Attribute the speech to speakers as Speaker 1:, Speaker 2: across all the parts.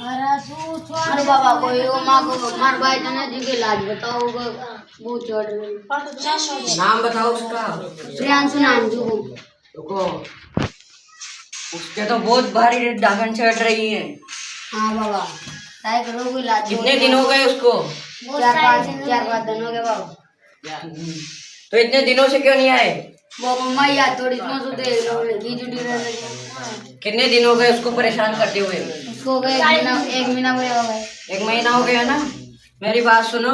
Speaker 1: अरे बाबा कोई वो मार भाई तो नहीं दिखे लाज बताओ वो चढ़ रही
Speaker 2: नाम बताओ उसका।
Speaker 1: श्रेयांशु नाम जो
Speaker 2: रुको, उसके तो बहुत भारी दागन चढ़ रही है।
Speaker 1: हाँ बाबा काय करो कोई लाज
Speaker 2: कितने दिन हो गए उसको?
Speaker 1: 4-5 दिन हो गए बाबा।
Speaker 2: तो इतने दिनों से क्यों नहीं आए?
Speaker 1: वो मम्मा यार थोड़ी इसमें तो दे लोग की जुटी रहे।
Speaker 2: कितने दिन हो गए उसको परेशान करते हुए?
Speaker 1: उसको हो गए 1 महीना हो गया।
Speaker 2: 1 महीना हो गया ना। मेरी बात सुनो,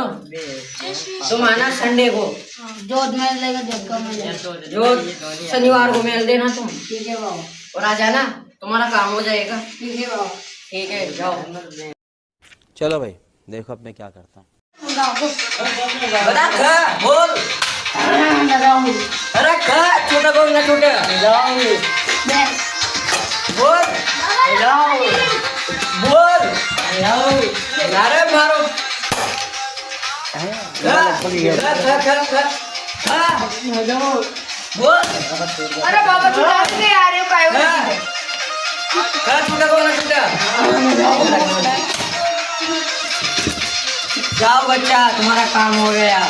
Speaker 2: तुम आना संडे को,
Speaker 1: जोत मेल लेगा जोत का मेल
Speaker 2: जो शनिवार को मेल देना तुम,
Speaker 1: ठीक है बाबा।
Speaker 2: और आ जाना, तुम्हारा काम हो जाएगा।
Speaker 1: ठीक है बाबा।
Speaker 2: ठीक है, जाओ।
Speaker 3: चलो भाई देखो अब मैं क्या करता हूँ।
Speaker 2: बता खा, बोल। अरे खा, छोटा बोल ना छोटा। बोल। बोल। अरे मारो। बोल।
Speaker 1: अरे बाबा तू कैसे आ रहे हो काय
Speaker 2: छोटा बोल ना छोटा। जाओ बच्चा, तुम्हारा काम हो गया।